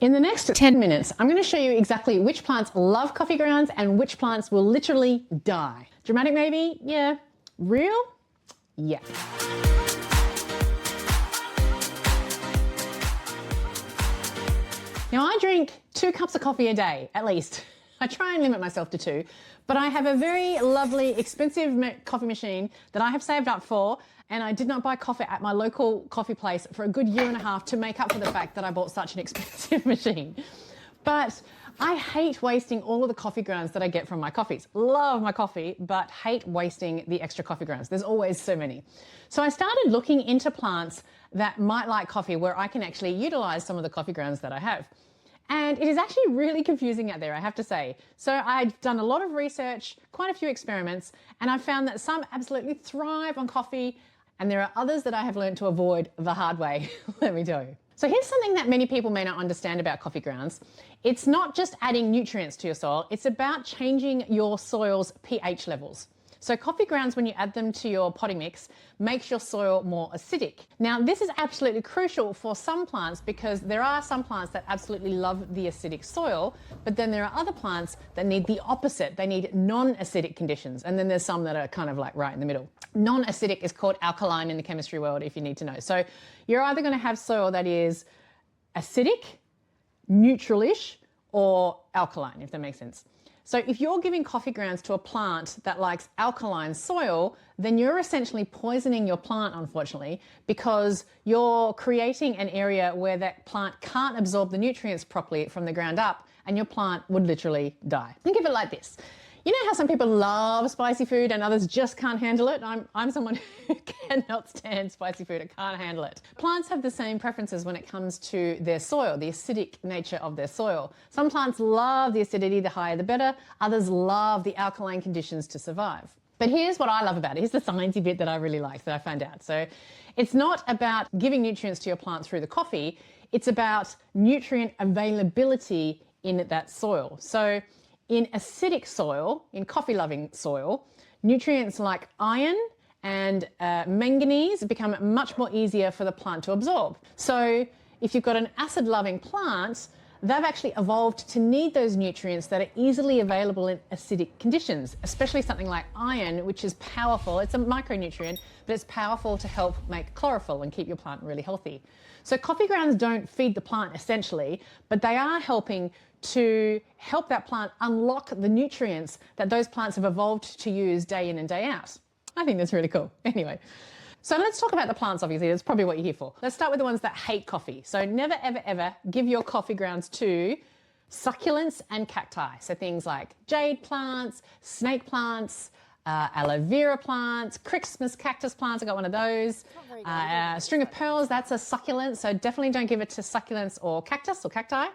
In the next 10 minutes, I'm going to show you exactly which plants love coffee grounds and which plants will literally die. Dramatic maybe? Yeah. Real? Yeah. Now I drink 2 cups of coffee a day, at least. I try and limit myself to 2, but I have a very lovely, expensive coffee machine that I have saved up for, and I did not buy coffee at my local coffee place for a good year and a half to make up for the fact that I bought such an expensive machine. But I hate wasting all of the coffee grounds that I get from my coffees. Love my coffee, but hate wasting the extra coffee grounds. There's always so many. So I started looking into plants that might like coffee where I can actually utilize some of the coffee grounds that I have. And it is actually really confusing out there, I have to say. So I've done a lot of research, quite a few experiments, and I've found that some absolutely thrive on coffee, and there are others that I have learned to avoid the hard way, let me tell you. So here's something that many people may not understand about coffee grounds. It's not just adding nutrients to your soil, it's about changing your soil's pH levels. So coffee grounds, when you add them to your potting mix, makes your soil more acidic. Now, this is absolutely crucial for some plants because there are some plants that absolutely love the acidic soil, but then there are other plants that need the opposite. They need non-acidic conditions. And then there's some that are kind of like right in the middle. Non-acidic is called alkaline in the chemistry world, if you need to know. So you're either going to have soil that is acidic, neutralish, or alkaline, if that makes sense. So if you're giving coffee grounds to a plant that likes alkaline soil, then you're essentially poisoning your plant, unfortunately, because you're creating an area where that plant can't absorb the nutrients properly from the ground up, and your plant would literally die. Think of it like this. You know how some people love spicy food and others just can't handle it? I'm someone who cannot stand spicy food. I can't handle it. Plants have the same preferences when it comes to their soil, the acidic nature of their soil. Some plants love the acidity, the higher the better. Others love the alkaline conditions to survive. But here's what I love about it. Here's the sciencey bit that I really like that I found out. So it's not about giving nutrients to your plant through the coffee. It's about nutrient availability in that soil. So in acidic soil, in coffee-loving soil, nutrients like iron and manganese become much more easier for the plant to absorb. So if you've got an acid-loving plant, they've actually evolved to need those nutrients that are easily available in acidic conditions, especially something like iron, which is powerful. It's a micronutrient, but it's powerful to help make chlorophyll and keep your plant really healthy. So coffee grounds don't feed the plant essentially, but they are helping to help that plant unlock the nutrients that those plants have evolved to use day in and day out. I think that's really cool. Anyway, so let's talk about the plants, obviously. That's probably what you're here for. Let's start with the ones that hate coffee. So never, ever, ever give your coffee grounds to succulents and cacti. So things like jade plants, snake plants, aloe vera plants, Christmas cactus plants, I got one of those. String of pearls, that's a succulent. So definitely don't give it to succulents or cactus or cacti.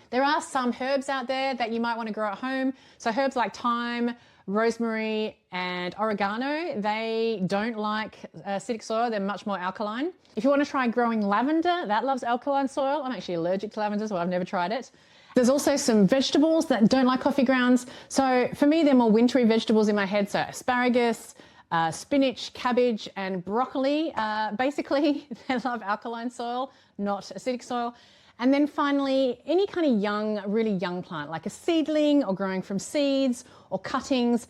There are some herbs out there that you might want to grow at home. So herbs like thyme, rosemary, and oregano, they don't like acidic soil. They're much more alkaline. If you want to try growing lavender, that loves alkaline soil. I'm actually allergic to lavender, so I've never tried it. There's also some vegetables that don't like coffee grounds. So for me, they're more wintry vegetables in my head. So asparagus, spinach, cabbage, and broccoli. Basically, they love alkaline soil, not acidic soil. And then finally, any kind of young, really young plant, like a seedling or growing from seeds or cuttings,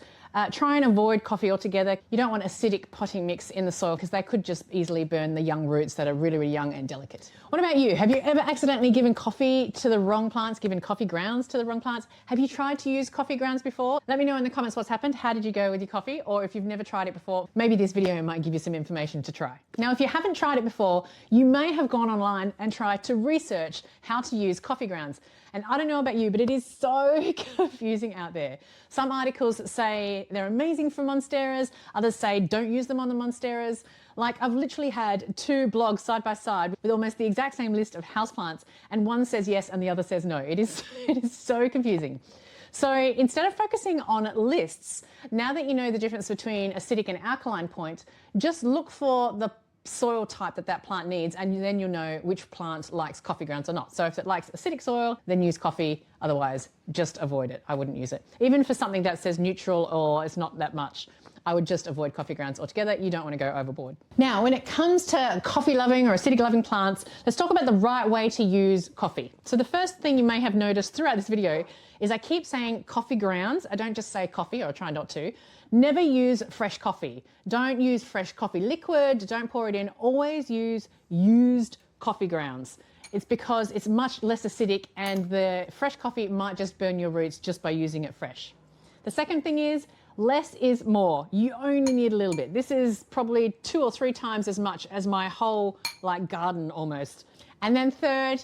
try and avoid coffee altogether. You don't want acidic potting mix in the soil because they could just easily burn the young roots that are really, really young and delicate. What about you? Have you ever accidentally given coffee to the wrong plants, given coffee grounds to the wrong plants? Have you tried to use coffee grounds before? Let me know in the comments what's happened. How did you go with your coffee? Or if you've never tried it before, maybe this video might give you some information to try. Now, if you haven't tried it before, you may have gone online and tried to research how to use coffee grounds. And I don't know about you, but it is so confusing out there. Some articles say they're amazing for monsteras. Others say don't use them on the monsteras. Like I've literally had 2 blogs side by side with almost the exact same list of houseplants, and one says yes and the other says no. It is so confusing. So instead of focusing on lists, now that you know the difference between acidic and alkaline point, just look for the soil type that plant needs, and then you'll know which plant likes coffee grounds or not. So if it likes acidic soil, then use coffee. Otherwise, just avoid it. I wouldn't use it. Even for something that says neutral or it's not that much, I would just avoid coffee grounds altogether. You don't want to go overboard. Now, when it comes to coffee loving or acidic loving plants, let's talk about the right way to use coffee. So the first thing you may have noticed throughout this video is I keep saying coffee grounds. I don't just say coffee, or I try not to. Never use fresh coffee. Don't use fresh coffee liquid. Don't pour it in. Always use used coffee grounds. It's because it's much less acidic and the fresh coffee might just burn your roots just by using it fresh. The second thing is less is more. You only need a little bit. This is probably 2 or 3 times as much as my whole garden almost. And then third,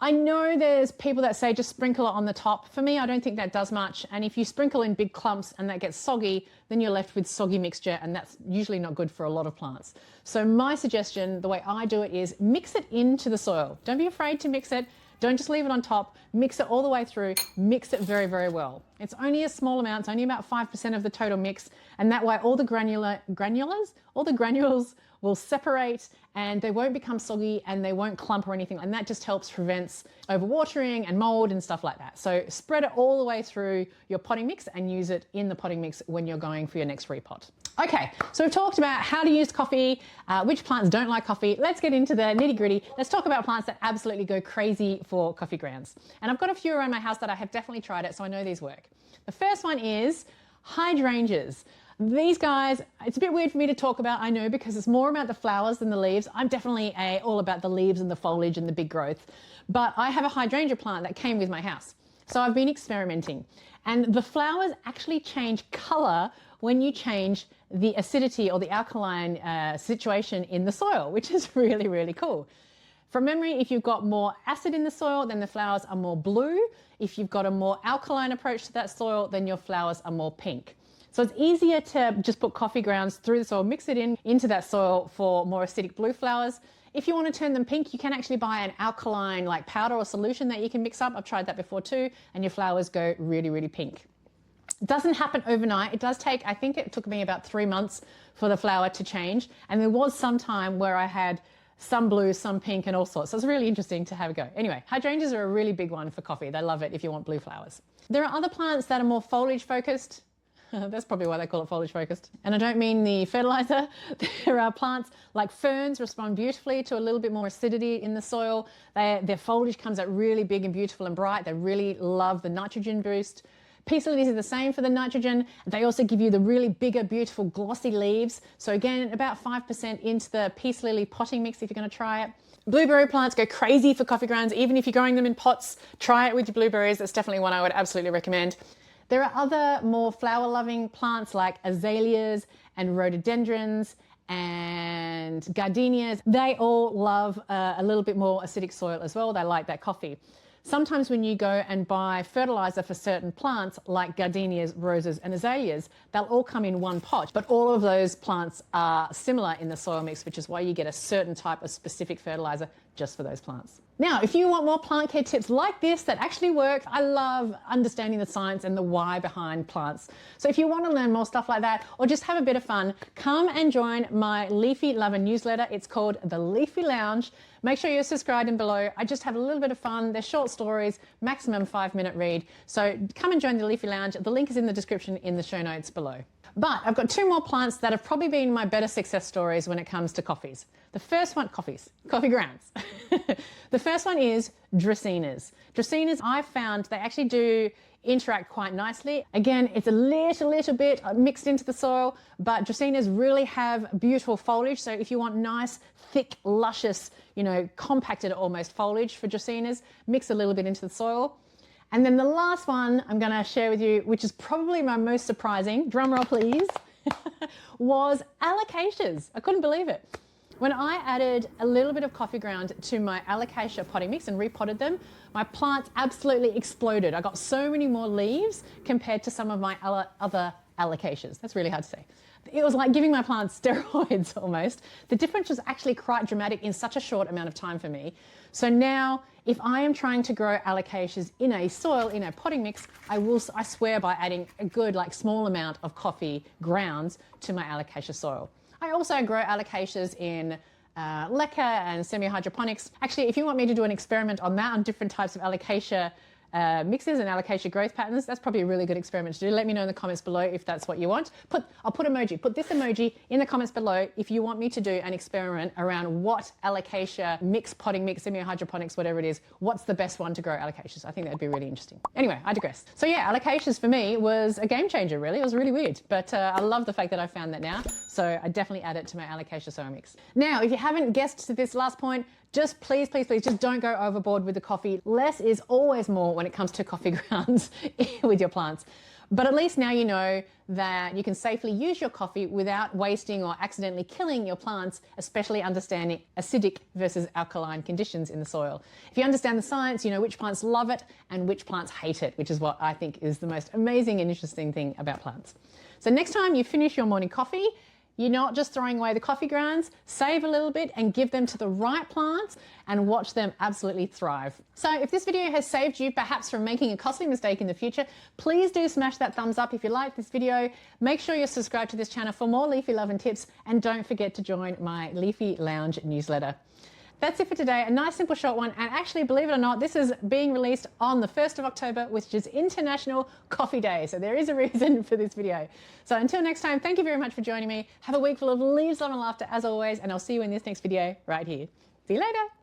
I know there's people that say just sprinkle it on the top. For me, I don't think that does much. And if you sprinkle in big clumps and that gets soggy, then you're left with soggy mixture, and that's usually not good for a lot of plants. So my suggestion, the way I do it, is mix it into the soil. Don't be afraid to mix it. Don't just leave it on top. Mix it all the way through. Mix it very, very well. It's only a small amount. It's only about 5% of the total mix. And that way all the granules will separate and they won't become soggy and they won't clump or anything. And that just prevents overwatering and mold and stuff like that. So spread it all the way through your potting mix and use it in the potting mix when you're going for your next repot. Okay, so we've talked about how to use coffee, which plants don't like coffee. Let's get into the nitty gritty. Let's talk about plants that absolutely go crazy for coffee grounds. And I've got a few around my house that I have definitely tried it, so I know these work. The first one is hydrangeas. These guys, it's a bit weird for me to talk about, I know, because it's more about the flowers than the leaves. I'm definitely all about the leaves and the foliage and the big growth. But I have a hydrangea plant that came with my house. So I've been experimenting. And the flowers actually change color when you change the acidity or the alkaline situation in the soil, which is really, really cool. From memory, if you've got more acid in the soil, then the flowers are more blue. If you've got a more alkaline approach to that soil, then your flowers are more pink. So it's easier to just put coffee grounds through the soil, mix it into that soil for more acidic blue flowers. If you want to turn them pink, you can actually buy an alkaline powder or solution that you can mix up. I've tried that before too, and your flowers go really, really pink. It doesn't happen overnight. It does take, I think it took me about 3 months for the flower to change. And there was some time where I had some blue, some pink, and all sorts. So it's really interesting to have a go. Anyway, hydrangeas are a really big one for coffee. They love it if you want blue flowers. There are other plants that are more foliage focused. That's probably why they call it foliage focused. And I don't mean the fertilizer. There are plants like ferns respond beautifully to a little bit more acidity in the soil. Their foliage comes out really big and beautiful and bright. They really love the nitrogen boost. Peace lilies are the same for the nitrogen. They also give you the really bigger, beautiful, glossy leaves. So again, about 5% into the peace lily potting mix if you're going to try it. Blueberry plants go crazy for coffee grounds. Even if you're growing them in pots, try it with your blueberries. That's definitely one I would absolutely recommend. There are other more flower-loving plants like azaleas and rhododendrons and gardenias. They all love a little bit more acidic soil as well. They like that coffee. Sometimes when you go and buy fertilizer for certain plants like gardenias, roses and azaleas, they'll all come in one pot, but all of those plants are similar in the soil mix, which is why you get a certain type of specific fertilizer just for those plants. Now, if you want more plant care tips like this that actually work, I love understanding the science and the why behind plants. So if you want to learn more stuff like that or just have a bit of fun, come and join my Leafy Lover newsletter. It's called The Leafy Lounge. Make sure you're subscribed and below. I just have a little bit of fun. They're short stories, maximum 5-minute read. So come and join the Leafy Lounge. The link is in the description in the show notes below. But I've got 2 more plants that have probably been my better success stories when it comes to coffees. The first one, coffee grounds. The first one is dracaenas. Dracaenas, I've found they actually do interact quite nicely. Again, it's a little bit mixed into the soil, but dracaenas really have beautiful foliage. So if you want nice, thick, luscious, compacted almost foliage for dracaenas, mix a little bit into the soil. And then the last one I'm going to share with you, which is probably my most surprising, drum roll please, was alocaceas. I couldn't believe it. When I added a little bit of coffee ground to my alocasia potting mix and repotted them, my plants absolutely exploded. I got so many more leaves compared to some of my other alocaceas. That's really hard to say. It was like giving my plants steroids almost. The difference was actually quite dramatic in such a short amount of time for me. So now, if I am trying to grow alocaceas in a soil, in a potting mix, I swear by adding a good small amount of coffee grounds to my alocasia soil. I also grow alocaceas in leca and semi-hydroponics. Actually, if you want me to do an experiment on that, on different types of alocasia mixes and alocasia growth patterns. That's probably a really good experiment to do. Let me know in the comments below if that's what you want. I'll put emoji. Put this emoji in the comments below if you want me to do an experiment around what alocasia mix, potting mix, semi-hydroponics, whatever it is, what's the best one to grow alocasias. I think that'd be really interesting. Anyway, I digress. So yeah, alocasias for me was a game changer, really. It was really weird, but I love the fact that I found that now. So I definitely add it to my alocasia soil mix. Now, if you haven't guessed to this last point, just please, please, please, just don't go overboard with the coffee. Less is always more when it comes to coffee grounds with your plants. But at least now you know that you can safely use your coffee without wasting or accidentally killing your plants, especially understanding acidic versus alkaline conditions in the soil. If you understand the science, you know which plants love it and which plants hate it, which is what I think is the most amazing and interesting thing about plants. So next time you finish your morning coffee, you're not just throwing away the coffee grounds, save a little bit and give them to the right plants and watch them absolutely thrive. So if this video has saved you perhaps from making a costly mistake in the future, please do smash that thumbs up if you like this video. Make sure you're subscribed to this channel for more leafy love and tips, and don't forget to join my Leafy Lounge newsletter. That's it for today, a nice simple short one, and actually, believe it or not, this is being released on the 1st of October, which is International Coffee Day, so there is a reason for this video. So until next time, thank you very much for joining me. Have a week full of leaves, love and laughter as always, and I'll see you in this next video right here. See you later.